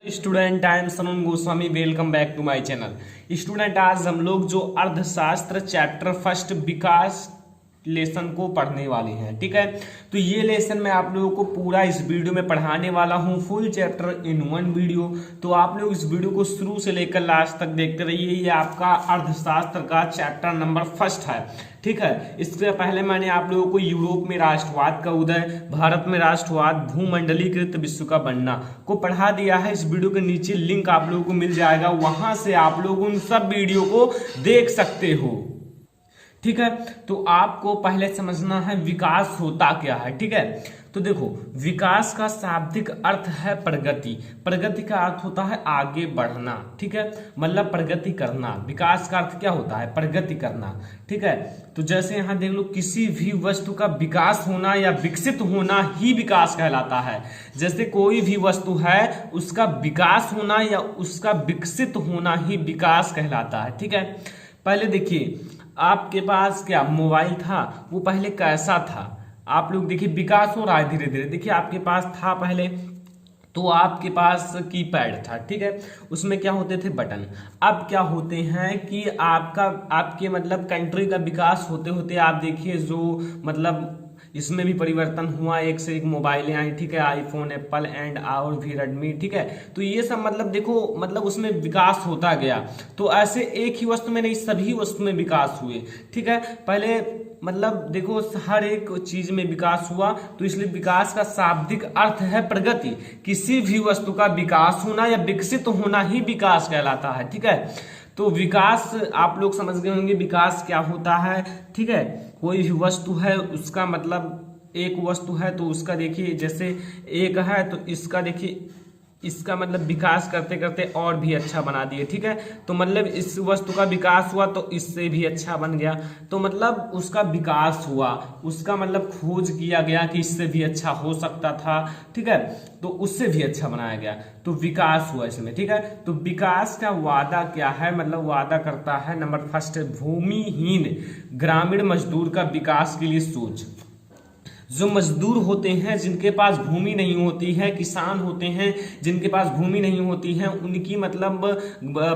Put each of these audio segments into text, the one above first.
Student, I am Sanun Goswami. Welcome back to my channel. Student, आज हम लोग जो अर्थशास्त्र चैप्टर फर्स्ट विकास लेसन को पढ़ने वाले हैं। ठीक है, तो ये लेसन मैं आप लोगों को पूरा इस वीडियो में पढ़ाने वाला हूँ, full chapter in one video. तो आप लोग इस वीडियो को शुरू से लेकर लास्ट तक देखते रहिए। ये आपका अर्थशास्त्र का चैप्टर नंबर फर्स्ट है। ठीक है, इससे पहले मैंने आप लोगों को यूरोप में राष्ट्रवाद का उदय, भारत में राष्ट्रवाद, भूमंडलीकृत विश्व का बनना को पढ़ा दिया है। इस वीडियो के नीचे लिंक आप लोगों को मिल जाएगा, वहां से आप लोग उन सब वीडियो को देख सकते हो। ठीक है, तो आपको पहले समझना है विकास होता क्या है। ठीक है, तो देखो, विकास का शाब्दिक अर्थ है प्रगति। प्रगति का अर्थ होता है आगे बढ़ना। ठीक है, मतलब प्रगति करना। विकास का अर्थ क्या होता है? प्रगति करना। ठीक है, तो जैसे यहां देख लो, किसी भी वस्तु का विकास होना या विकसित होना ही विकास कहलाता है। जैसे कोई भी वस्तु है, उसका विकास होना या उसका विकसित होना ही विकास कहलाता है। ठीक है, पहले देखिए, आपके पास क्या मोबाइल था, वो पहले कैसा था? आप लोग देखिए, विकास हो रहा है धीरे धीरे। देखिए, आपके पास था पहले तो आपके पास कीपैड था। ठीक है, उसमें क्या होते थे? बटन। अब क्या होते हैं कि आपके मतलब कंट्री का विकास होते होते आप देखिए, जो मतलब इसमें भी परिवर्तन हुआ, एक से एक मोबाइलें आई। ठीक है, आईफोन, एप्पल एंड और भी रेडमी। ठीक है, तो ये सब मतलब देखो, मतलब उसमें विकास होता गया। तो ऐसे एक ही वस्तु में नहीं, सभी वस्तु में विकास हुए। ठीक है, पहले मतलब देखो, हर एक चीज में विकास हुआ, तो इसलिए विकास का शाब्दिक अर्थ है प्रगति। किसी भी वस्तु का विकास होना या विकसित होना ही विकास कहलाता है। ठीक है, तो विकास आप लोग समझ गए होंगे विकास क्या होता है। ठीक है, कोई भी वस्तु है, उसका मतलब एक वस्तु है तो उसका देखिए, जैसे एक है तो इसका देखिए, इसका मतलब विकास करते करते और भी अच्छा बना दिए। ठीक है, तो मतलब इस वस्तु का विकास हुआ तो इससे भी अच्छा बन गया। तो मतलब उसका विकास हुआ, उसका मतलब खोज किया गया कि इससे भी अच्छा हो सकता था। ठीक है, तो उससे भी अच्छा बनाया गया, तो विकास हुआ इसमें। ठीक है, तो विकास का वादा क्या है? मतलब वादा करता है नंबर फर्स्ट, भूमिहीन ग्रामीण मजदूर का विकास के लिए सोच। जो मजदूर होते हैं, जिनके पास भूमि नहीं होती है, किसान होते हैं जिनके पास भूमि नहीं होती है, उनकी मतलब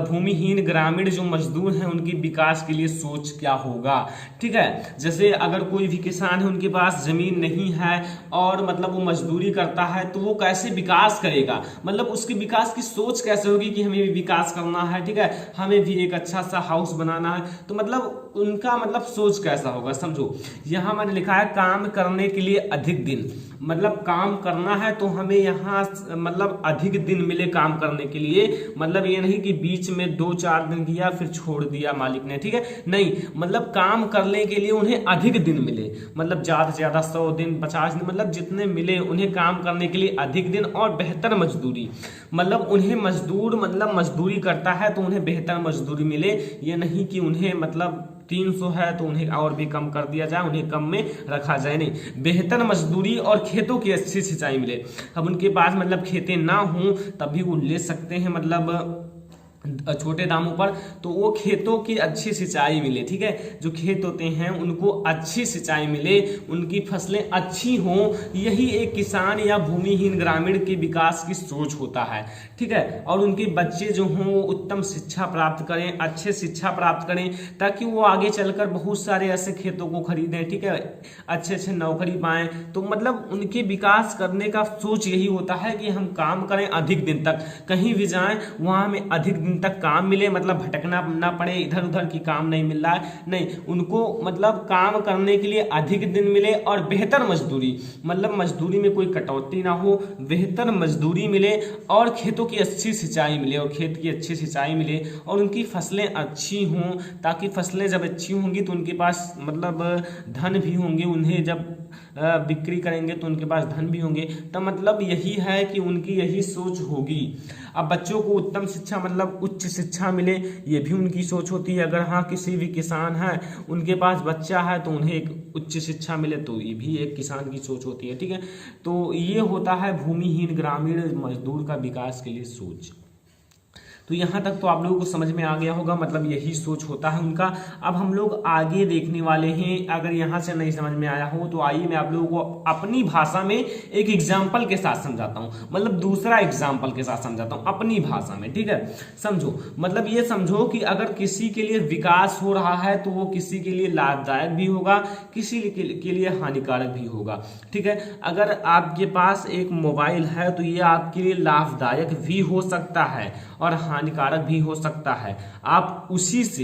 भूमिहीन ग्रामीण जो मजदूर हैं, उनकी विकास के लिए सोच क्या होगा। ठीक है, जैसे अगर कोई भी किसान है, उनके पास जमीन नहीं है और मतलब वो मजदूरी करता है, तो वो कैसे विकास करेगा? मतलब उसकी विकास की सोच कैसे होगी कि हमें भी विकास करना है। ठीक है, हमें भी एक अच्छा सा हाउस बनाना है, तो मतलब उनका मतलब सोच कैसा होगा? समझो, यहां मैंने लिखा है काम करने के लिए अधिक दिन। मतलब काम करना है तो हमें यहाँ मतलब अधिक दिन मिले काम करने के लिए। मतलब ये नहीं कि बीच में 2-4 दिन किया फिर छोड़ दिया मालिक ने। ठीक है, नहीं, मतलब काम करने के लिए उन्हें अधिक दिन मिले। मतलब ज्यादा से ज्यादा 100 दिन, 50 दिन, मतलब जितने मिले उन्हें काम करने के लिए अधिक दिन और बेहतर मजदूरी। मतलब उन्हें मजदूर मतलब मजदूरी करता है तो उन्हें बेहतर मजदूरी मिले। ये नहीं कि उन्हें मतलब 300 है तो उन्हें और भी कम कर दिया जाए, उन्हें कम में रखा जाए। नहीं, बेहतर मजदूरी और खेतों की अच्छी सिंचाई मिले। अब उनके पास मतलब खेतें ना हों तब भी वो ले सकते हैं, मतलब छोटे दामों पर, तो वो खेतों की अच्छी सिंचाई मिले। ठीक है, जो खेत होते हैं उनको अच्छी सिंचाई मिले, उनकी फसलें अच्छी हों, यही एक किसान या भूमिहीन ग्रामीण के विकास की सोच होता है। ठीक है, और उनके बच्चे जो हों वो उत्तम शिक्षा प्राप्त करें, अच्छे शिक्षा प्राप्त करें, ताकि वो आगे चलकर बहुत सारे ऐसे खेतों को खरीदें। ठीक है, अच्छे अच्छे नौकरी पाएं। तो मतलब उनके विकास करने का सोच यही होता है कि हम काम करें अधिक दिन तक, कहीं भी जाएं वहां हमें अधिक दिन तक काम मिले, मतलब भटकना ना पड़े, इधर उधर की काम नहीं मिल रहा है। नहीं, उनको मतलब काम करने के लिए अधिक दिन मिले और बेहतर मजदूरी, मतलब मजदूरी में कोई कटौती ना हो, बेहतर मजदूरी मिले और खेतों की अच्छी सिंचाई मिले, और खेत की अच्छी सिंचाई मिले और उनकी फसलें अच्छी हों, ताकि फसलें जब अच्छी होंगी तो उनके पास मतलब धन भी होंगे, उन्हें जब बिक्री करेंगे तो उनके पास धन भी होंगे। तो मतलब यही है कि उनकी यही सोच होगी। अब बच्चों को उत्तम शिक्षा मतलब उच्च शिक्षा मिले, ये भी उनकी सोच होती है। अगर हाँ किसी भी किसान है, उनके पास बच्चा है तो उन्हें एक उच्च शिक्षा मिले, तो ये भी एक किसान की सोच होती है। ठीक है, तो ये होता है भूमिहीन ग्रामीण मजदूर का विकास के लिए सोच। तो यहाँ तक तो आप लोगों को समझ में आ गया होगा, मतलब यही सोच होता है उनका। अब हम लोग आगे देखने वाले हैं। अगर यहाँ से नहीं समझ में आया हो तो आइए मैं आप लोगों को अपनी भाषा में एक एग्जाम्पल के साथ समझाता हूँ, मतलब दूसरा एग्जाम्पल के साथ समझाता हूँ अपनी भाषा में, ठीक है। समझो, मतलब ये समझो कि अगर किसी के लिए विकास हो रहा है तो वो किसी के लिए लाभदायक भी होगा, किसी के लिए हानिकारक भी होगा, ठीक है। अगर आपके पास एक मोबाइल है तो ये आपके लिए लाभदायक भी हो सकता है और हानिकारक भी हो सकता है। आप उसी से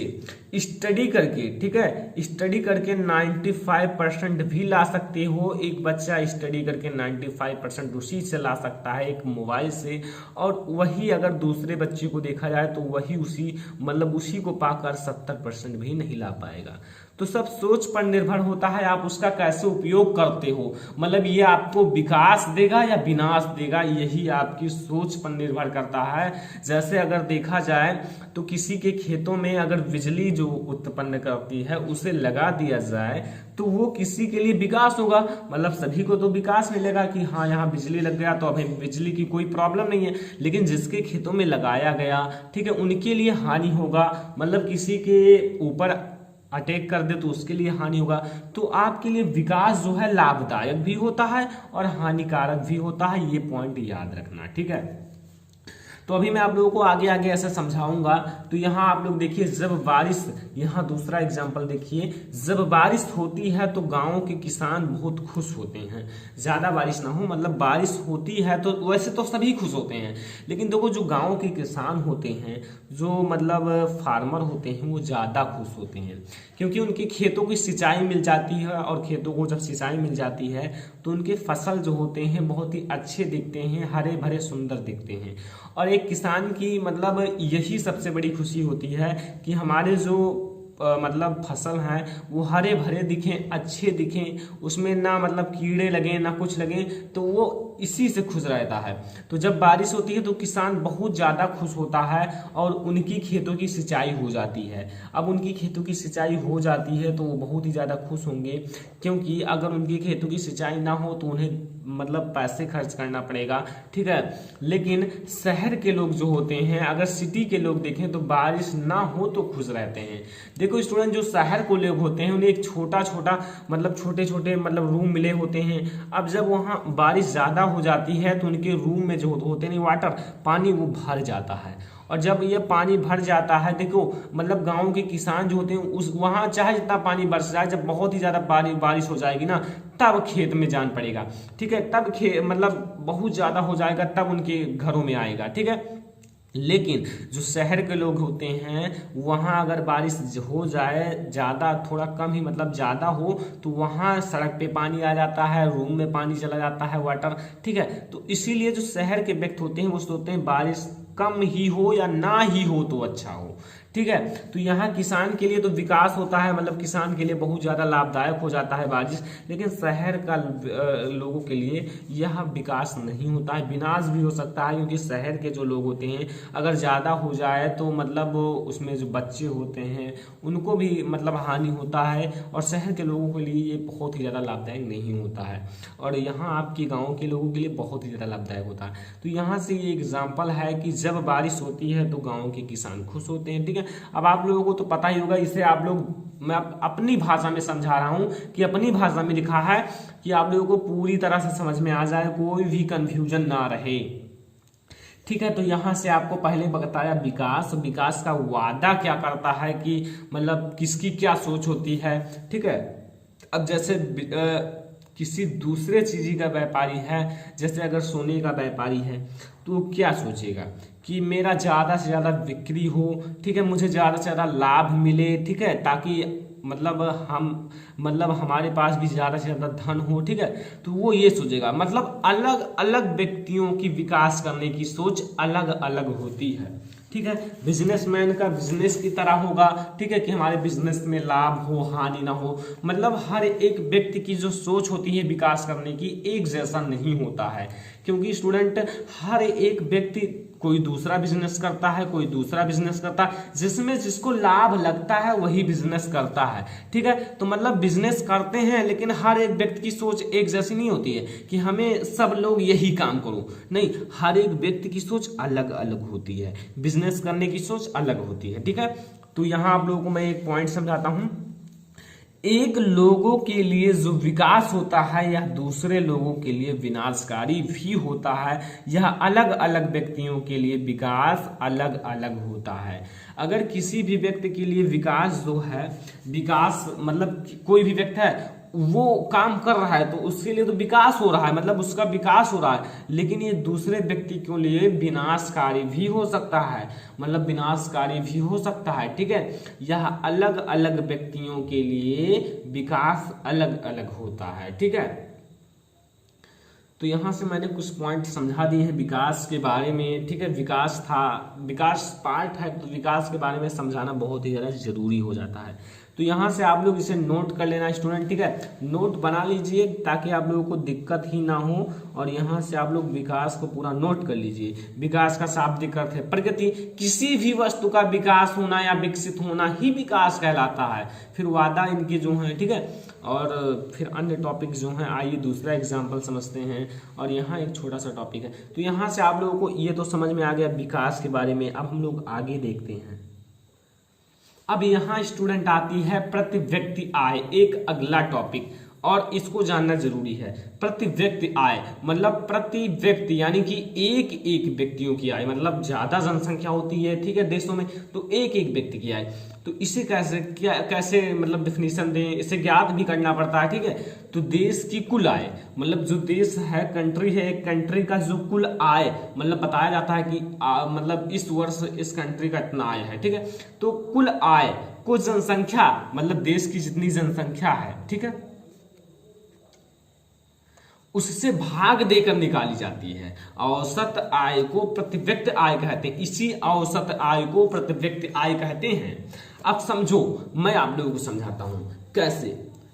स्टडी करके, ठीक है, स्टडी करके 95% भी ला सकते हो। एक बच्चा स्टडी करके 95% उसी से ला सकता है, एक मोबाइल से। और वही अगर दूसरे बच्चे को देखा जाए तो वही उसी को पाकर 70% भी नहीं ला पाएगा। तो सब सोच पर निर्भर होता है, आप उसका कैसे उपयोग करते हो, मतलब ये आपको विकास देगा या विनाश देगा, यही आपकी सोच पर निर्भर करता है। जैसे अगर देखा जाए तो किसी के खेतों में अगर बिजली जो उत्पन्न करती है उसे लगा दिया जाए तो वो किसी के लिए विकास होगा, मतलब सभी को तो विकास मिलेगा कि हाँ यहाँ बिजली लग गया तो अभी बिजली की कोई प्रॉब्लम नहीं है। लेकिन जिसके खेतों में लगाया गया, ठीक है, उनके लिए हानि होगा, मतलब किसी के ऊपर अटैक कर दे तो उसके लिए हानि होगा। तो आपके लिए विकास जो है लाभदायक भी होता है और हानिकारक भी होता है, ये पॉइंट याद रखना, ठीक है। तो अभी मैं आप लोगों को आगे आगे ऐसा समझाऊंगा। तो यहाँ आप लोग देखिए, जब बारिश, यहाँ दूसरा एग्जांपल देखिए, जब बारिश होती है तो गांव के किसान बहुत खुश होते हैं। ज्यादा बारिश ना हो, मतलब बारिश होती है तो वैसे तो सभी खुश होते हैं, लेकिन देखो जो गांव के किसान होते हैं, जो मतलब फार्मर होते हैं, वो ज्यादा खुश होते हैं क्योंकि उनके खेतों की सिंचाई मिल जाती है। और खेतों को जब सिंचाई मिल जाती है तो उनके फसल जो होते हैं बहुत ही अच्छे दिखते हैं, हरे भरे सुंदर दिखते हैं। और एक किसान की मतलब यही सबसे बड़ी खुशी होती है कि हमारे जो मतलब फसल हैं वो हरे भरे दिखें, अच्छे दिखें, उसमें ना मतलब कीड़े लगे ना कुछ लगे, तो वो इसी से खुश रहता है। तो जब बारिश होती है तो किसान बहुत ज़्यादा खुश होता है और उनकी खेतों की सिंचाई हो जाती है। अब उनकी खेतों की सिंचाई हो जाती है तो वो बहुत ही ज़्यादा खुश होंगे, क्योंकि अगर उनकी खेतों की सिंचाई ना हो तो उन्हें मतलब पैसे खर्च करना पड़ेगा, ठीक है। लेकिन शहर के लोग जो होते हैं, अगर सिटी के लोग देखें तो बारिश ना हो तो खुश रहते हैं। देखो स्टूडेंट, जो शहर को लोग होते हैं उन्हें एक छोटा छोटा मतलब छोटे छोटे मतलब रूम मिले होते हैं। अब जब वहाँ बारिश ज़्यादा हो जाती है तो उनके रूम में जो होते हैं वाटर, पानी, वो भर जाता है। और जब ये पानी भर जाता है, देखो मतलब गांव के किसान जो होते हैं उस वहाँ चाहे जितना पानी बरस जाए, जब बहुत ही ज़्यादा बारिश हो जाएगी ना, तब खेत में जान पड़ेगा, ठीक है, तब मतलब बहुत ज़्यादा हो जाएगा, तब उनके घरों में आएगा, ठीक है। लेकिन जो शहर के लोग होते हैं वहाँ अगर बारिश हो जाए ज़्यादा, थोड़ा कम ही मतलब ज़्यादा हो, तो वहाँ सड़क पे पानी आ जाता है, रूम में पानी चला जाता है, वाटर, ठीक है। तो इसीलिए जो शहर के व्यक्ति होते हैं वो सोचते हैं बारिश कम ही हो या ना ही हो तो अच्छा हो, ठीक है। तो यहाँ किसान के लिए तो विकास होता है, मतलब किसान के लिए बहुत ज़्यादा लाभदायक हो जाता है बारिश। लेकिन शहर का लोगों के लिए यह विकास नहीं होता है, विनाश भी हो सकता है, क्योंकि शहर के जो लोग होते हैं अगर ज़्यादा हो जाए तो मतलब उसमें जो बच्चे होते हैं उनको भी मतलब हानि होता है, और शहर के लोगों के लिए ये बहुत ही ज़्यादा लाभदायक नहीं होता है, और यहाँ आपके गाँव के लोगों के लिए बहुत ही ज़्यादा लाभदायक होता है। तो यहाँ से ये एग्जाम्पल है कि जब बारिश होती है तो गाँव के किसान खुश होते हैं, ठीक है। अब आप लोगों को तो पता ही होगा, इसे आप लोग, मैं अपनी भाषा में समझा रहा हूं कि अपनी भाषा में लिखा है कि आप लोगों को पूरी तरह से समझ में आ जाए, कोई भी कंफ्यूजन ना रहे, ठीक है। तो यहां से आपको पहले बताया विकास का वादा क्या करता है, कि मतलब किसकी क्या सोच होती है, ठीक है। अब जैसे किसी दूसरे चीज का व्यापारी है, जैसे अगर सोने का व्यापारी है तो क्या सोचेगा कि मेरा ज़्यादा से ज़्यादा बिक्री हो, ठीक है, मुझे ज़्यादा से ज़्यादा लाभ मिले, ठीक है, ताकि मतलब हमारे पास भी ज़्यादा से ज़्यादा धन हो, ठीक है। तो वो ये सोचेगा, मतलब अलग अलग व्यक्तियों की विकास करने की सोच अलग अलग होती है, ठीक है। बिजनेसमैन का बिजनेस की तरह होगा, ठीक है, कि हमारे बिजनेस में लाभ हो, हानि ना हो, मतलब हर एक व्यक्ति की जो सोच होती है विकास करने की एक जैसा नहीं होता है, क्योंकि स्टूडेंट हर एक व्यक्ति कोई दूसरा बिजनेस करता है, कोई दूसरा बिजनेस करता है, जिसमें जिसको लाभ लगता है वही बिजनेस करता है। ठीक है, तो मतलब बिजनेस करते हैं, लेकिन हर एक व्यक्ति की सोच एक जैसी नहीं होती है कि हमें सब लोग यही काम करो, नहीं, हर एक व्यक्ति की सोच अलग अलग होती है, बिजनेस करने की सोच अलग होती है। ठीक है, तो यहां आप लोगों को मैं एक पॉइंट समझाता हूं। एक लोगों के लिए जो विकास होता है यह दूसरे लोगों के लिए विनाशकारी भी होता है। यह अलग अलग व्यक्तियों के लिए विकास अलग अलग होता है। अगर किसी भी व्यक्ति के लिए विकास जो है, विकास मतलब कोई भी व्यक्ति है वो काम कर रहा है तो उसके लिए तो विकास हो रहा है, मतलब उसका विकास हो रहा है, लेकिन ये दूसरे व्यक्ति के लिए विनाशकारी भी हो सकता है, मतलब विनाशकारी भी हो सकता है। ठीक है, यह अलग अलग व्यक्तियों के लिए विकास अलग अलग होता है। ठीक है, तो यहां से मैंने कुछ पॉइंट समझा दिए हैं विकास के बारे में। ठीक है, विकास था, विकास पार्ट है, तो विकास के बारे में समझाना बहुत ही ज्यादा जरूरी हो जाता है। तो यहां से आप लोग इसे नोट कर लेना स्टूडेंट। ठीक है, नोट बना लीजिए ताकि आप लोगों को दिक्कत ही ना हो, और यहां से आप लोग विकास को पूरा नोट कर लीजिए। विकास का शाब्दिक अर्थ है प्रगति, किसी भी वस्तु का विकास होना या विकसित होना ही विकास कहलाता है। फिर वादा इनके जो है, ठीक है, और फिर अन्य टॉपिक जो हैं, आइए दूसरा एग्जाम्पल समझते हैं। और यहाँ एक छोटा सा टॉपिक है, तो यहाँ से आप लोगों को ये तो समझ में आ गया विकास के बारे में। अब हम लोग आगे देखते हैं। अब यहाँ स्टूडेंट आती है प्रति व्यक्ति आय, एक अगला टॉपिक, और इसको जानना जरूरी है। प्रति व्यक्ति आय मतलब प्रति व्यक्ति यानी कि एक एक व्यक्तियों की आय, मतलब ज्यादा जनसंख्या होती है, ठीक है, देशों में, तो एक एक व्यक्ति की आय। तो इसे कैसे मतलब डिफिनीशन दें, इसे ज्ञात भी करना पड़ता है। ठीक है, तो देश की कुल आय मतलब जो देश है, कंट्री है, एक कंट्री का जो कुल आय मतलब बताया जाता है कि मतलब इस वर्ष इस कंट्री का इतना आय है। ठीक है, तो कुल आय को जनसंख्या मतलब देश की जितनी जनसंख्या है, ठीक है, उससे भाग देकर निकाली जाती है। औसत आय को प्रति व्यक्ति आय कहते हैं, इसी औसत आय को प्रति व्यक्ति आय कहते हैं। अब समझो, मैं आप लोगों को समझाता हूं कैसे।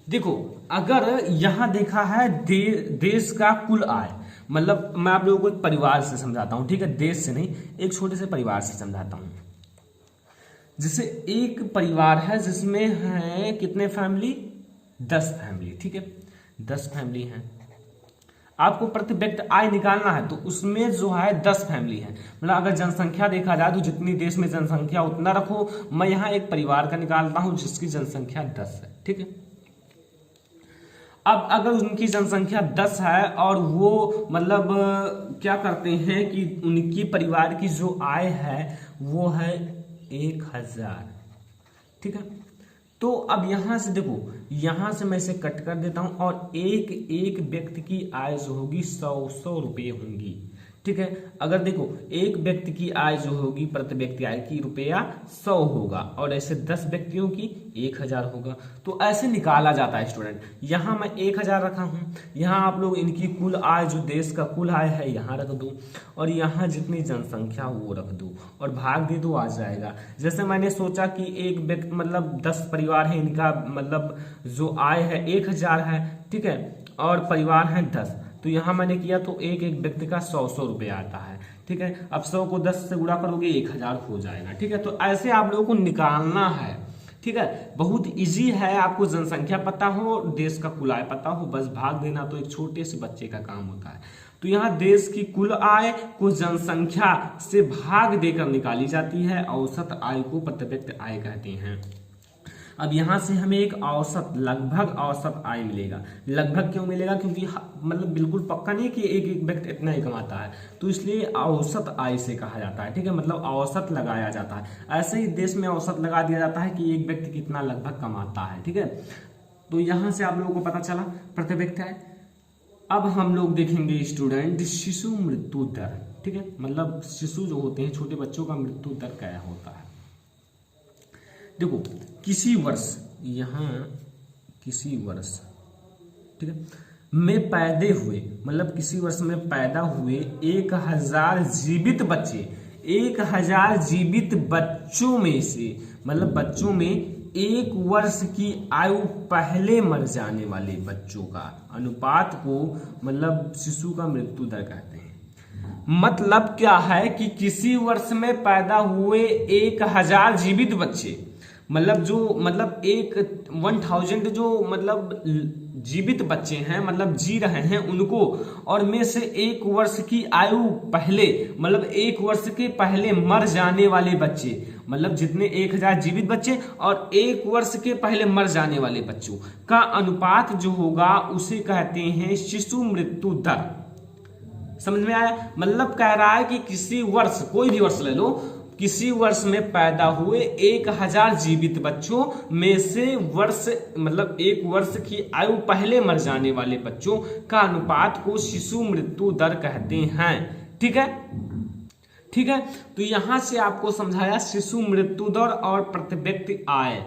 देखो, अगर यहां देखा है देश का कुल आय, मतलब मैं आप लोगों को एक परिवार से समझाता हूं, ठीक है, देश से नहीं, एक छोटे से परिवार से समझाता हूं। जैसे एक परिवार है जिसमें है कितने फैमिली, 10 फैमिली, ठीक है, 10 फैमिली हैं। आपको प्रति व्यक्ति आय निकालना है, तो उसमें जो है 10 फैमिली है, मतलब अगर जनसंख्या देखा जाए तो जितनी देश में जनसंख्या उतना रखो। मैं यहाँ एक परिवार का निकालता हूं जिसकी जनसंख्या 10 है, ठीक है। अब अगर उनकी जनसंख्या 10 है और वो मतलब क्या करते हैं कि उनकी परिवार की जो आय है वो है 1000, ठीक है। तो अब यहां से देखो, यहां से मैं इसे कट कर देता हूं, और एक एक व्यक्ति की आय जो होगी 100 रुपये होंगी, ठीक है। अगर देखो, एक व्यक्ति की आय जो होगी प्रति व्यक्ति आय की रुपया 100 होगा, और ऐसे 10 व्यक्तियों की 1000 होगा। तो ऐसे निकाला जाता है स्टूडेंट। यहां मैं 1000 रखा हूं, यहां आप लोग इनकी कुल आय जो देश का कुल आय है यहां रख दो, और यहां जितनी जनसंख्या वो रख दो, और भाग दे दो, आ जाएगा। जैसे मैंने सोचा कि एक व्यक्ति मतलब 10 परिवार है, इनका मतलब जो आय है 1000 है, ठीक है, और परिवार है 10, तो यहां मैंने किया तो एक एक व्यक्ति का 100 रुपये आता है, ठीक है। अब 100 को 10 से गुणा करोगे 1000 हो जाएगा, ठीक है। तो ऐसे आप लोगों को निकालना है, ठीक है। बहुत इजी है, आपको जनसंख्या पता हो, देश का कुल आय पता हो, बस भाग देना तो एक छोटे से बच्चे का काम होता है। तो यहाँ देश की कुल आय को जनसंख्या से भाग देकर निकाली जाती है, औसत आय को प्रति व्यक्ति आय कहते हैं। अब यहां से हमें एक औसत, लगभग औसत आय मिलेगा। लगभग क्यों मिलेगा? क्योंकि मतलब बिल्कुल पक्का नहीं कि एक एक व्यक्ति इतना ही कमाता है, तो इसलिए औसत आय से कहा जाता है, ठीक है, मतलब औसत लगाया जाता है। ऐसे ही देश में औसत लगा दिया जाता है कि एक व्यक्ति कितना लगभग कमाता है, ठीक है। तो यहां से आप लोगों को पता चला प्रति व्यक्ति आय। अब हम लोग देखेंगे स्टूडेंट शिशु मृत्यु दर, ठीक है, मतलब शिशु जो होते हैं, छोटे बच्चों का मृत्यु दर क्या होता है। देखो, किसी वर्ष, यहाँ किसी वर्ष, ठीक है, में पैदा हुए, मतलब किसी वर्ष में पैदा हुए 1000 जीवित बच्चे, 1000 जीवित बच्चों में से, मतलब बच्चों में 1 वर्ष की आयु पहले मर जाने वाले बच्चों का अनुपात को मतलब शिशु का मृत्यु दर कहते हैं। मतलब क्या है कि किसी वर्ष में पैदा हुए 1000 जीवित बच्चे, मतलब जो मतलब 1000 जो मतलब जीवित बच्चे हैं, मतलब जी रहे हैं उनको, और में से 1 वर्ष की आयु पहले, मतलब 1 वर्ष के पहले मर जाने वाले बच्चे, मतलब जितने 1000 जीवित बच्चे और 1 वर्ष के पहले मर जाने वाले बच्चों का अनुपात जो होगा उसे कहते हैं शिशु मृत्यु दर। समझ में आया? मतलब कह रहा है कि किसी वर्ष, कोई भी वर्ष ले लो, किसी वर्ष में पैदा हुए 1000 जीवित बच्चों में से वर्ष, मतलब 1 वर्ष की आयु पहले मर जाने वाले बच्चों का अनुपात को शिशु मृत्यु दर कहते हैं। ठीक है, ठीक है। तो यहां से आपको समझाया शिशु मृत्यु दर और प्रति व्यक्ति आय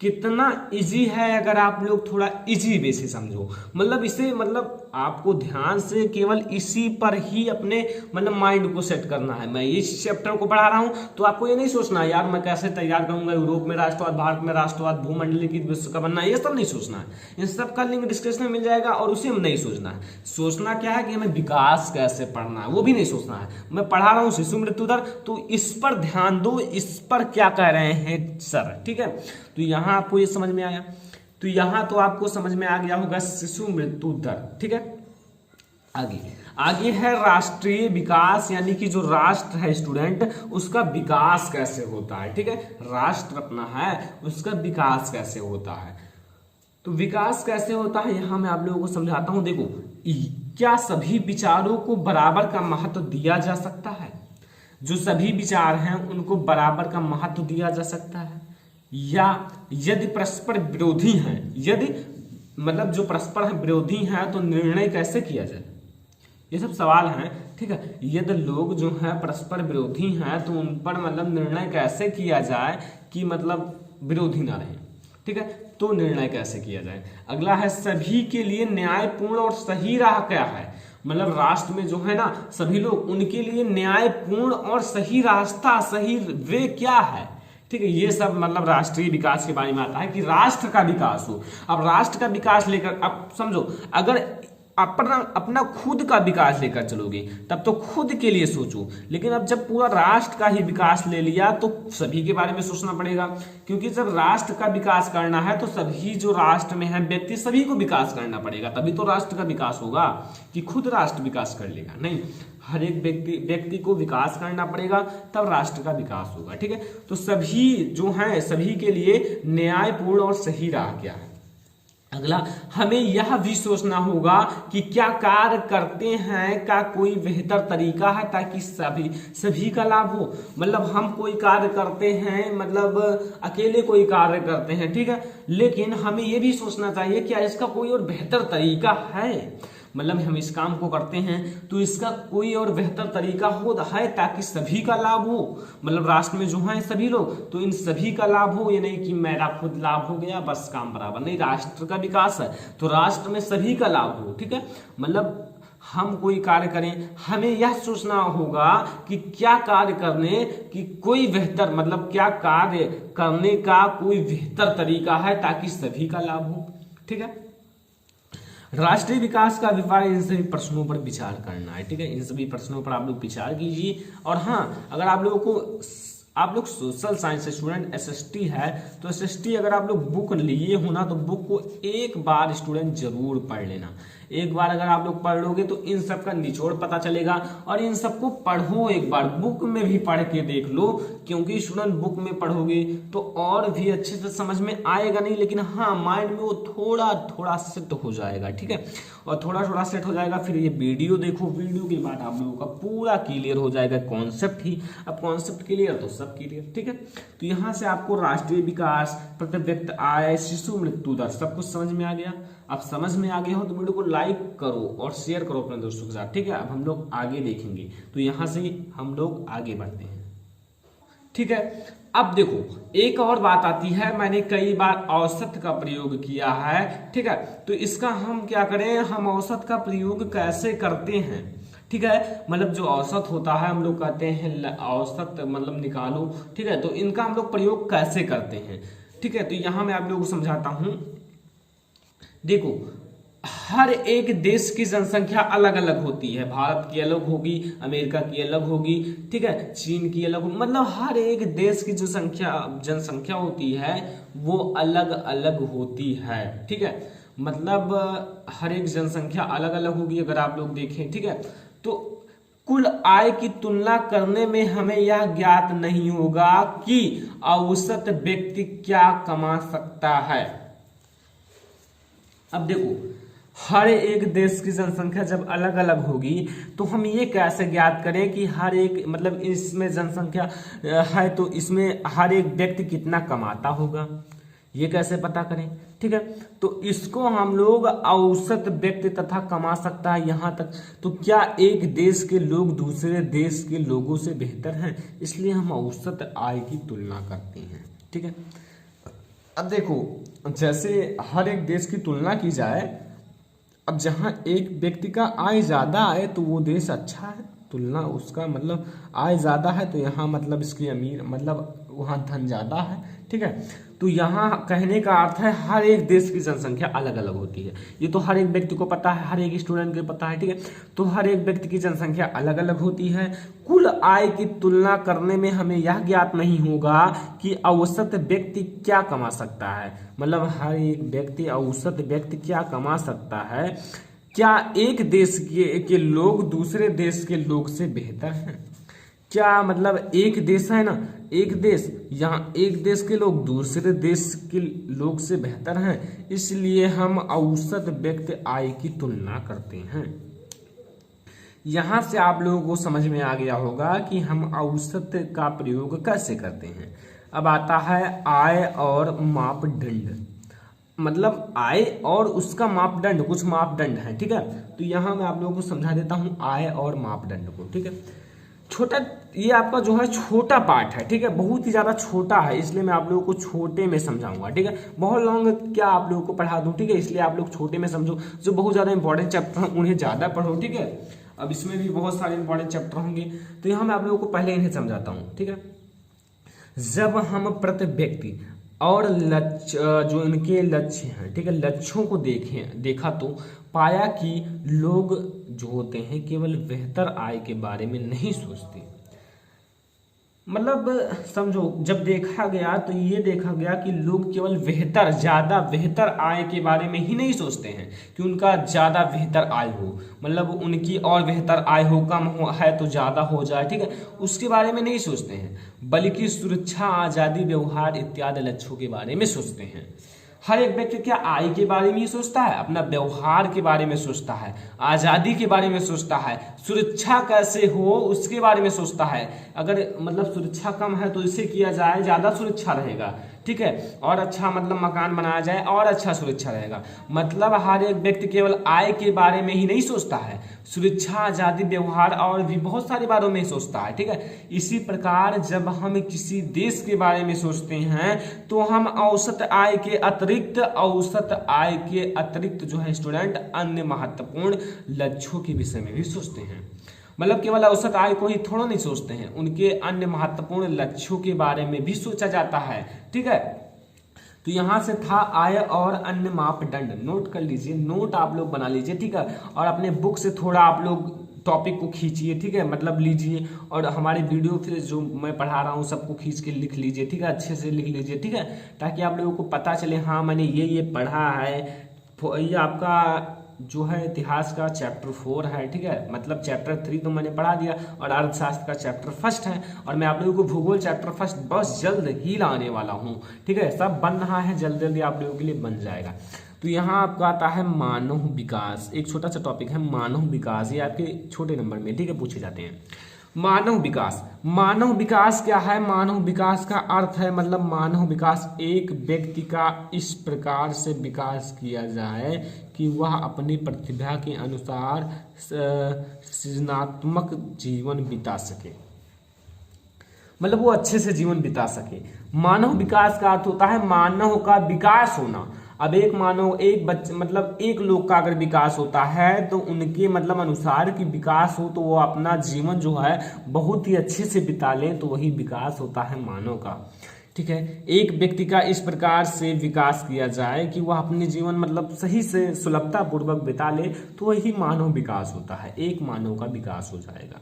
कितना इजी है, अगर आप लोग थोड़ा इजी वे से समझो। मतलब इसे, मतलब आपको ध्यान से केवल इसी पर ही अपने मतलब माइंड को सेट करना है। मैं इस चैप्टर को पढ़ा रहा हूं तो आपको ये नहीं सोचना है यार मैं कैसे तैयार करूंगा, यूरोप में राष्ट्रवाद, भारत में राष्ट्रवाद, भूमंडलीय की विश्व का बनना, ये सब नहीं सोचना है। इन सब का लिंक डिस्क्रिप्शन में मिल जाएगा और उसे नहीं सोचना है। सोचना क्या है कि हमें विकास कैसे पढ़ना है, वो भी नहीं सोचना है। मैं पढ़ा रहा हूँ शिशु मृत्यु दर, तो इस पर ध्यान दो, इस पर क्या कह रहे हैं सर। ठीक है, तो यहाँ आपको ये समझ में आया, तो यहां तो आपको समझ में आ गया होगा शिशु मृत्यु दर। ठीक है, आगे है राष्ट्रीय विकास, यानी कि जो राष्ट्र है स्टूडेंट, उसका विकास कैसे होता है। ठीक है, राष्ट्र अपना है, उसका विकास कैसे होता है। तो विकास कैसे होता है यहां मैं आप लोगों को समझाता हूं। देखो, क्या सभी विचारों को बराबर का महत्व दिया जा सकता है? जो सभी विचार हैं उनको बराबर का महत्व दिया जा सकता है, या यदि परस्पर विरोधी हैं, यदि मतलब जो परस्पर विरोधी हैं तो निर्णय कैसे किया जाए, ये सब सवाल हैं। ठीक है, यदि लोग जो हैं परस्पर विरोधी हैं तो उन पर मतलब निर्णय कैसे किया जाए कि मतलब विरोधी ना रहे। ठीक है, तो निर्णय कैसे किया जाए। अगला है सभी के लिए न्यायपूर्ण और सही राह क्या है। मतलब राष्ट्र में जो है ना सभी लोग, उनके लिए न्यायपूर्ण और सही रास्ता, सही वे क्या है। ठीक है, ये सब मतलब राष्ट्रीय विकास के बारे में आता है कि राष्ट्र का विकास हो। अब राष्ट्र का विकास लेकर, अब समझो, अगर अपना खुद का विकास लेकर चलोगे तब तो खुद के लिए सोचो, लेकिन अब जब पूरा राष्ट्र का ही विकास ले लिया तो सभी के बारे में सोचना पड़ेगा, क्योंकि जब राष्ट्र का विकास करना है तो सभी जो राष्ट्र में है व्यक्ति, सभी को विकास करना पड़ेगा, तभी तो राष्ट्र का विकास होगा। कि खुद राष्ट्र विकास कर लेगा नहीं, हर एक व्यक्ति को विकास करना पड़ेगा, तब राष्ट्र का विकास होगा। ठीक है, तो सभी जो हैं, सभी के लिए न्यायपूर्ण और सही राह क्या है। अगला, हमें यह भी सोचना होगा कि क्या कार्य करते हैं का कोई बेहतर तरीका है ताकि सभी का लाभ हो। मतलब हम कोई कार्य करते हैं, मतलब अकेले कोई कार्य करते हैं, ठीक है, लेकिन हमें यह भी सोचना चाहिए क्या इसका कोई और बेहतर तरीका है। मतलब हम इस काम को करते हैं तो इसका कोई और बेहतर तरीका हो है ताकि सभी का लाभ हो। मतलब राष्ट्र में जो है सभी लोग, तो इन सभी का लाभ हो, ये नहीं कि मेरा खुद लाभ हो गया बस काम बराबर। नहीं, राष्ट्र का विकास है तो राष्ट्र में सभी का लाभ हो। ठीक है, मतलब हम कोई कार्य करें, हमें यह सोचना होगा कि क्या कार्य करने की कोई बेहतर, मतलब क्या कार्य करने का कोई बेहतर तरीका है ताकि सभी का लाभ हो। ठीक है, राष्ट्रीय विकास का अभिप्राय इन सभी प्रश्नों पर विचार करना है। ठीक है, इन सभी प्रश्नों पर आप लोग विचार कीजिए। और हाँ, अगर आप लोग सोशल साइंस स्टूडेंट एसएसटी है तो एसएसटी अगर आप लोग बुक लिए हो ना तो बुक को एक बार स्टूडेंट जरूर पढ़ लेना। एक बार अगर आप लोग पढ़ लोगे तो इन सब का निचोड़ पता चलेगा, और इन सबको पढ़ो, एक बार बुक में भी पढ़ के देख लो, क्योंकि स्टूडेंट बुक में पढ़ोगे तो और भी अच्छे से समझ में आएगा नहीं, लेकिन हाँ माइंड में वो थोड़ा थोड़ा सेट हो जाएगा। ठीक है, और थोड़ा थोड़ा सेट हो जाएगा, फिर ये वीडियो देखो, वीडियो के बाद आप लोगों का पूरा क्लियर हो जाएगा कॉन्सेप्ट ही। अब कॉन्सेप्ट क्लियर तो सब क्लियर। ठीक है, तो यहाँ से आपको राष्ट्रीय विकास, प्रति व्यक्ति आय, शिशु मृत्यु दर सब कुछ समझ में आ गया। अब समझ में आ गया हो तो वीडियो को लाइक करो और शेयर करो अपने दोस्तों के साथ। ठीक है, अब हम लोग आगे देखेंगे, तो यहाँ से हम लोग आगे बढ़ते हैं। ठीक है, अब देखो एक और बात आती है, मैंने कई बार औसत का प्रयोग किया है। ठीक है, तो इसका हम क्या करें, हम औसत का प्रयोग कैसे करते हैं। ठीक है, मतलब जो औसत होता है हम लोग कहते हैं औसत मतलब निकालो। ठीक है, तो इनका हम लोग प्रयोग कैसे करते हैं। ठीक है, तो यहाँ मैं आप लोगों को समझाता हूँ। देखो, हर एक देश की जनसंख्या अलग अलग होती है। भारत की अलग होगी, अमेरिका की अलग होगी, ठीक है, चीन की अलग होगी। मतलब हर एक देश की जो जनसंख्या होती है वो अलग अलग होती है, ठीक है। मतलब हर एक जनसंख्या अलग अलग होगी अगर आप लोग देखें, ठीक है। तो कुल आय की तुलना करने में हमें यह ज्ञात नहीं होगा कि औसत व्यक्ति क्या कमा सकता है। अब देखो, हर एक देश की जनसंख्या जब अलग अलग होगी तो हम ये कैसे ज्ञात करें कि हर एक, मतलब इसमें जनसंख्या है तो इसमें हर एक व्यक्ति कितना कमाता होगा, ये कैसे पता करें, ठीक है। तो इसको हम लोग औसत व्यक्ति तथा कमा सकता है यहां तक। तो क्या एक देश के लोग दूसरे देश के लोगों से बेहतर हैं, इसलिए हम औसत आय की तुलना करते हैं, ठीक है। अब देखो, जैसे हर एक देश की तुलना की जाए, अब जहां एक व्यक्ति का आय ज्यादा है तो वो देश अच्छा है, तुलना उसका मतलब आय ज्यादा है तो यहाँ मतलब इसकी अमीर, मतलब वहाँ धन ज्यादा है, ठीक है। तो यहाँ कहने का अर्थ है हर एक देश की जनसंख्या अलग अलग होती है। ये तो हर एक व्यक्ति को पता है, हर एक स्टूडेंट को पता है, ठीक है। तो हर एक व्यक्ति की जनसंख्या अलग अलग होती है। कुल आय की तुलना करने में हमें यह ज्ञात नहीं होगा कि औसत व्यक्ति क्या कमा सकता है। मतलब हर एक व्यक्ति, औसत व्यक्ति क्या कमा सकता है। क्या एक देश के लोग दूसरे देश के लोग से बेहतर हैं? क्या मतलब एक देश है ना, एक देश, यहाँ एक देश के लोग दूसरे देश के लोग से बेहतर हैं, इसलिए हम औसत व्यक्ति आय की तुलना करते हैं। यहां से आप लोगों को समझ में आ गया होगा कि हम औसत का प्रयोग कैसे करते हैं। अब आता है आय और मापदंड। मतलब आय और उसका मापदंड, कुछ मापदंड है, ठीक है। तो यहां मैं आप लोगों को समझा देता हूं आय और मापदंड को, ठीक है। छोटा, ये आपका जो है छोटा पार्ट है, ठीक है, बहुत ही ज्यादा छोटा है, इसलिए मैं आप लोगों को छोटे में समझाऊंगा, ठीक है। बहुत लॉन्ग क्या आप लोगों को पढ़ा दूं, ठीक है, इसलिए आप लोग छोटे में समझो। जो बहुत ज्यादा इंपॉर्टेंट चैप्टर हैं उन्हें ज्यादा पढ़ो, ठीक है। अब इसमें भी बहुत सारे इंपॉर्टेंट चैप्टर होंगे, तो यहाँ मैं आप लोगों को पहले इन्हें समझाता हूँ, ठीक है। जब हम प्रति व्यक्ति और लक्ष्य, जो इनके लक्ष्य हैं, ठीक है, लक्ष्यों को देखा तो पाया कि लोग जो होते हैं केवल बेहतर आय के बारे में नहीं सोचते। मतलब समझो, जब देखा गया तो ये देखा गया कि लोग केवल बेहतर, ज्यादा बेहतर आय के बारे में ही नहीं सोचते हैं कि उनका ज्यादा बेहतर आय हो, मतलब उनकी और बेहतर आय हो, कम हो है तो ज्यादा हो जाए, ठीक है, उसके बारे में नहीं सोचते हैं, बल्कि सुरक्षा, आजादी, व्यवहार इत्यादि लक्ष्यों के बारे में सोचते हैं। हर एक व्यक्ति क्या आय के बारे में ही सोचता है, अपना व्यवहार के बारे में सोचता है, आजादी के बारे में सोचता है, सुरक्षा कैसे हो उसके बारे में सोचता है। अगर मतलब सुरक्षा कम है तो इसे किया जाए, ज्यादा सुरक्षा रहेगा, ठीक है, और अच्छा मतलब मकान बनाया जाए और अच्छा सुरक्षा रहेगा। मतलब हर एक व्यक्ति केवल आय के बारे में ही नहीं सोचता है, सुरक्षा, आजादी, व्यवहार और भी बहुत सारे बारों में सोचता है, ठीक है। इसी प्रकार जब हम किसी देश के बारे में सोचते हैं तो हम औसत आय के अतिरिक्त जो है स्टूडेंट अन्य महत्वपूर्ण लक्ष्यों के विषय में भी सोचते हैं। मतलब केवल औसत आय को ही थोड़ा नहीं सोचते हैं, उनके अन्य महत्वपूर्ण लक्ष्यों के बारे में भी सोचा जाता है, ठीक है। तो यहां से था आय और अन्य मापदंड। नोट कर लीजिए, नोट आप लोग बना लीजिए, ठीक है, और अपने बुक से थोड़ा आप लोग टॉपिक को खींचिए, ठीक है, मतलब लीजिए, और हमारे वीडियो फिर जो मैं पढ़ा रहा हूँ सबको खींच के लिख लीजिए, ठीक है, अच्छे से लिख लीजिए, ठीक है, ताकि आप लोगों को पता चले हाँ मैंने ये पढ़ा है। ये आपका जो है इतिहास का चैप्टर 4 है, ठीक है, मतलब चैप्टर 3 तो मैंने पढ़ा दिया, और अर्थशास्त्र का चैप्टर 1 है, और मैं आप लोगों को भूगोल चैप्टर 1 बस जल्द ही लाने वाला हूँ, ठीक है, सब बन रहा है, जल्द जल्दी आप लोगों के लिए बन जाएगा। तो यहाँ आपका आता है मानव विकास, एक छोटा सा टॉपिक है मानव विकास, ये आपके छोटे नंबर में, ठीक है, पूछे जाते हैं। मानव विकास, मानव विकास क्या है? मानव विकास का अर्थ है, मतलब मानव विकास एक व्यक्ति का इस प्रकार से विकास किया जाए कि वह अपनी प्रतिभा के अनुसार सृजनात्मक जीवन बिता सके, मतलब वो अच्छे से जीवन बिता सके। मानव विकास का अर्थ होता है मानव का विकास होना। अब एक मानव, एक बच्चे, मतलब एक लोग का अगर विकास होता है तो उनके मतलब अनुसार की विकास हो तो वो अपना जीवन जो है बहुत ही अच्छे से बिता लें, तो वही विकास होता है मानव का, ठीक है। एक व्यक्ति का इस प्रकार से विकास किया जाए कि वह अपने जीवन मतलब सही से सुलभता पूर्वक बिता ले, तो वही मानव विकास होता है, एक मानव का विकास हो जाएगा।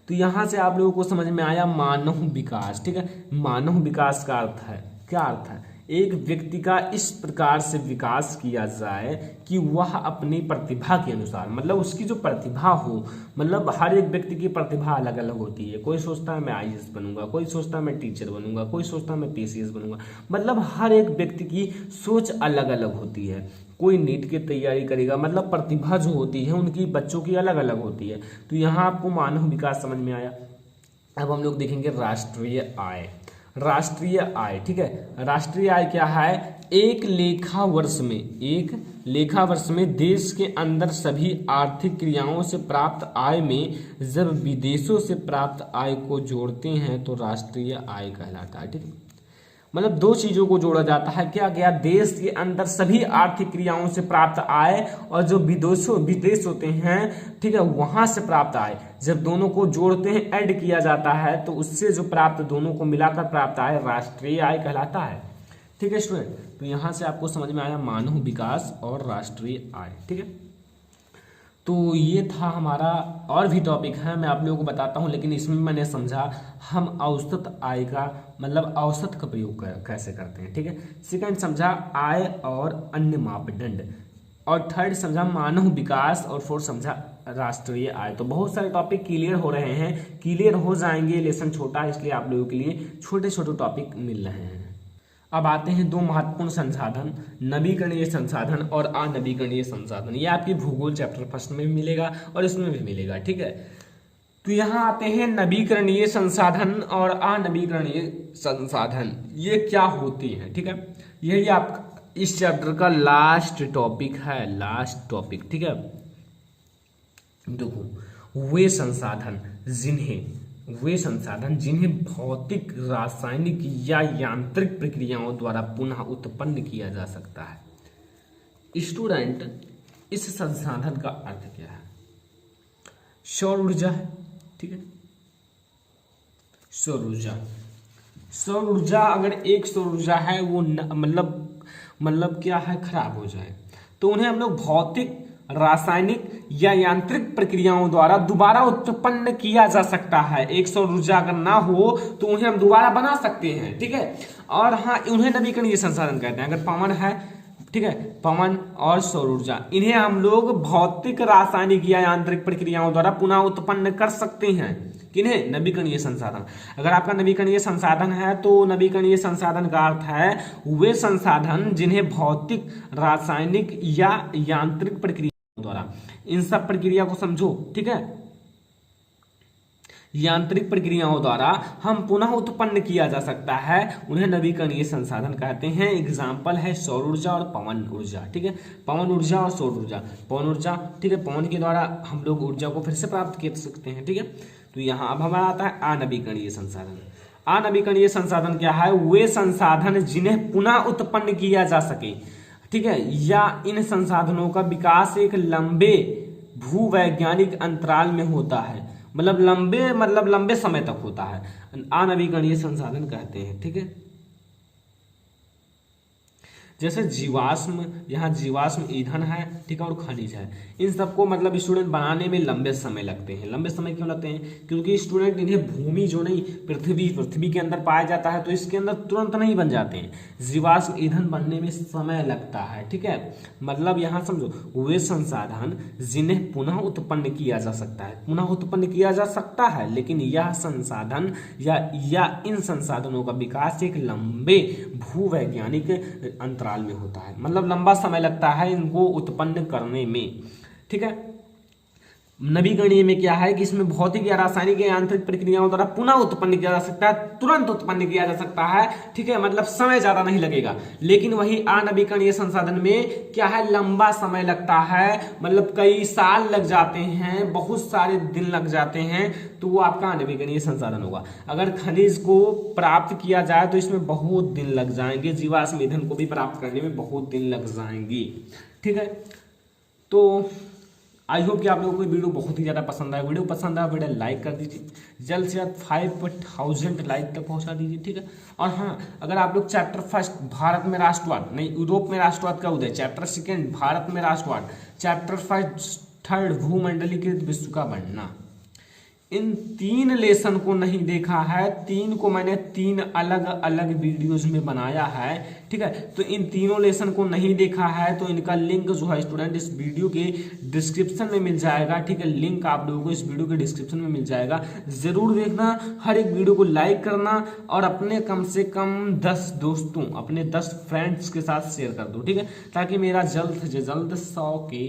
तो यहाँ से आप लोगों को समझ में आया मानव विकास, ठीक है। मानव विकास का अर्थ है, क्या अर्थ है, एक व्यक्ति का इस प्रकार से विकास किया जाए कि वह अपनी प्रतिभा के अनुसार, मतलब उसकी जो प्रतिभा हो, मतलब हर एक व्यक्ति की प्रतिभा अलग अलग होती है। कोई सोचता है मैं आईएएस बनूंगा, कोई सोचता है मैं टीचर बनूंगा, कोई सोचता है मैं पीसीएस बनूंगा, मतलब हर एक व्यक्ति की सोच अलग अलग होती है। कोई नीट की तैयारी करेगा, मतलब प्रतिभा जो होती है उनकी बच्चों की अलग अलग होती है। तो यहाँ आपको मानव विकास समझ में आया। अब हम लोग देखेंगे राष्ट्रीय आय। राष्ट्रीय आय, ठीक है। राष्ट्रीय आय क्या है, एक लेखा वर्ष में देश के अंदर सभी आर्थिक क्रियाओं से प्राप्त आय में जब विदेशों से प्राप्त आय को जोड़ते हैं तो राष्ट्रीय आय कहलाता है, ठीक है। मतलब दो चीजों को जोड़ा जाता है, क्या गया, देश के अंदर सभी आर्थिक क्रियाओं से प्राप्त आय और जो विदेश होते हैं, ठीक है, वहां से प्राप्त आय, जब दोनों को जोड़ते हैं, ऐड किया जाता है, तो उससे जो प्राप्त, दोनों को मिलाकर प्राप्त आय राष्ट्रीय आय कहलाता है, ठीक है स्टूडेंट। तो यहां से आपको समझ में आया मानव विकास और राष्ट्रीय आय, ठीक है। तो ये था हमारा, और भी टॉपिक है मैं आप लोगों को बताता हूँ, लेकिन इसमें मैंने समझा हम औसत आय का मतलब औसत का प्रयोग कैसे करते हैं, ठीक है। सेकंड समझा आय और अन्य मापदंड, और थर्ड समझा मानव विकास, और फोर्थ समझा राष्ट्रीय आय। तो बहुत सारे टॉपिक क्लियर हो रहे हैं, क्लियर हो जाएंगे, लेसन छोटा है इसलिए आप लोगों के लिए छोटे छोटे टॉपिक मिल रहे हैं। अब आते हैं दो महत्वपूर्ण संसाधन, नवीकरणीय संसाधन और अनवीकरणीय संसाधन। ये आपकी भूगोल चैप्टर फर्स्ट में भी मिलेगा और इसमें भी मिलेगा, ठीक है। तो यहाँ आते हैं नवीकरणीय संसाधन और अनवीकरणीय संसाधन, ये क्या होती है, ठीक है। यही आप इस चैप्टर का लास्ट टॉपिक है, लास्ट टॉपिक, ठीक है। देखो वे संसाधन जिन्हें भौतिक, रासायनिक या यांत्रिक प्रक्रियाओं द्वारा पुनः उत्पन्न किया जा सकता है। स्टूडेंट, इस संसाधन का अर्थ क्या है? सौर ऊर्जा है, ठीक है। सौर ऊर्जा अगर एक सौर ऊर्जा है वो मतलब क्या है, खराब हो जाए, तो उन्हें हम लोग भौतिक, रासायनिक या यांत्रिक प्रक्रियाओं द्वारा दोबारा उत्पन्न किया जा सकता है। एक सौर ऊर्जा अगर ना हो तो उन्हें हम दोबारा बना सकते हैं, ठीक है। और हाँ, उन्हें नवीकरणीय संसाधन कहते हैं। अगर पवन है, ठीक है, पवन और सौर ऊर्जा, इन्हें हम लोग भौतिक, रासायनिक या यांत्रिक प्रक्रियाओं द्वारा पुनः उत्पन्न कर सकते हैं। किन्हें? नवीकरणीय संसाधन। अगर आपका नवीकरणीय संसाधन है तो नवीकरणीय संसाधन का अर्थ है वे संसाधन जिन्हें भौतिक, रासायनिक या यांत्रिक प्रक्रियाओं द्वारा, इन सब प्रक्रिया को समझो, ठीक है, यांत्रिक प्रक्रियाओं द्वारा हम पुनः उत्पन्न किया जा सकता है, उन्हें नवीकरणीय संसाधन कहते हैं। एग्जाम्पल है सौर ऊर्जा और पवन ऊर्जा, ठीक है। पवन ऊर्जा और सौर ऊर्जा। पवन ऊर्जा, ठीक है, पवन के द्वारा हम लोग ऊर्जा को फिर से प्राप्त कर सकते हैं, ठीक है। तो यहाँ अब हमारा आता है अनवीकरणीय संसाधन। अनवीकरणीय संसाधन क्या है? वे संसाधन जिन्हें पुनः उत्पन्न किया जा सके, ठीक है, या इन संसाधनों का विकास एक लंबे भूवैज्ञानिक अंतराल में होता है, मतलब लंबे समय तक होता है, अनवीकरणीय संसाधन कहते हैं, ठीक है। जैसे जीवाश्म, यहाँ जीवाश्म ईंधन है, ठीक है, और खनिज है, इन सबको मतलब स्टूडेंट बनाने में लंबे समय लगते हैं। लंबे समय क्यों लगते हैं? क्योंकि स्टूडेंट इन्हें भूमि जो नहीं, पृथ्वी के अंदर पाया जाता है, तो इसके अंदर तुरंत नहीं बन जाते हैं। जीवाश्म ईंधन बनने में समय लगता है, ठीक है। मतलब यहाँ समझो, वे संसाधन जिन्हें पुनः उत्पन्न किया जा सकता है, पुनः उत्पन्न किया जा सकता है, लेकिन यह संसाधन या इन संसाधनों का विकास एक लंबे भूवैज्ञानिक अंतराल में होता है, मतलब लंबा समय लगता है इनको उत्पन्न करने में, ठीक है। नवीकरणीय में क्या है कि इसमें भौतिक या रासायनिक या यांत्रिक प्रक्रियाओं द्वारा पुनः उत्पन्न किया जा सकता है, तुरंत उत्पन्न किया जा सकता है, ठीक है, मतलब समय ज्यादा नहीं लगेगा। लेकिन वही अनवीकरणीय संसाधन में क्या है, लंबा समय लगता है, मतलब कई साल लग जाते हैं, बहुत सारे दिन लग जाते हैं, तो वो आपका अनवीकरणीय संसाधन होगा। अगर खनिज को प्राप्त किया जाए तो इसमें बहुत दिन लग जाएंगे, जीवाश्म ईंधन को भी प्राप्त करने में बहुत दिन लग जाएंगे, ठीक है। तो आई होप कि आप लोगों को वीडियो बहुत ही ज़्यादा पसंद आया। वीडियो पसंद आया वीडियो लाइक कर दीजिए, जल्द से जल्द 5000 लाइक तक पहुंचा दीजिए, ठीक है। और हाँ, अगर आप लोग चैप्टर फर्स्ट भारत में राष्ट्रवाद नहीं यूरोप में राष्ट्रवाद का उदय, चैप्टर सेकेंड भारत में राष्ट्रवाद, चैप्टर फर्स्ट थर्ड भूमंडलीकृत विश्व का बनना, इन 3 लेसन को नहीं देखा है, 3 को मैंने 3 अलग अलग वीडियोस में बनाया है, ठीक है। तो इन तीनों लेसन को नहीं देखा है तो इनका लिंक जो है स्टूडेंट इस वीडियो के डिस्क्रिप्शन में मिल जाएगा, ठीक है। लिंक आप लोगों को इस वीडियो के डिस्क्रिप्शन में मिल जाएगा, जरूर देखना। हर एक वीडियो को लाइक करना और अपने कम से कम 10 दोस्तों, अपने 10 फ्रेंड्स के साथ शेयर कर दो, ठीक है, ताकि मेरा जल्द से जल्द 100 के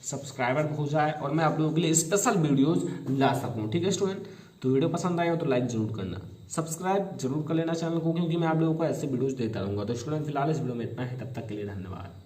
सब्सक्राइबर हो जाए और मैं आप लोगों के लिए स्पेशल वीडियोस ला सकूं, ठीक है स्टूडेंट। तो वीडियो पसंद आया हो तो लाइक जरूर करना, सब्सक्राइब जरूर कर लेना चैनल को, क्योंकि मैं आप लोगों को ऐसे वीडियोस देता रहूंगा। तो स्टूडेंट फिलहाल इस वीडियो में इतना ही, तब तक के लिए धन्यवाद।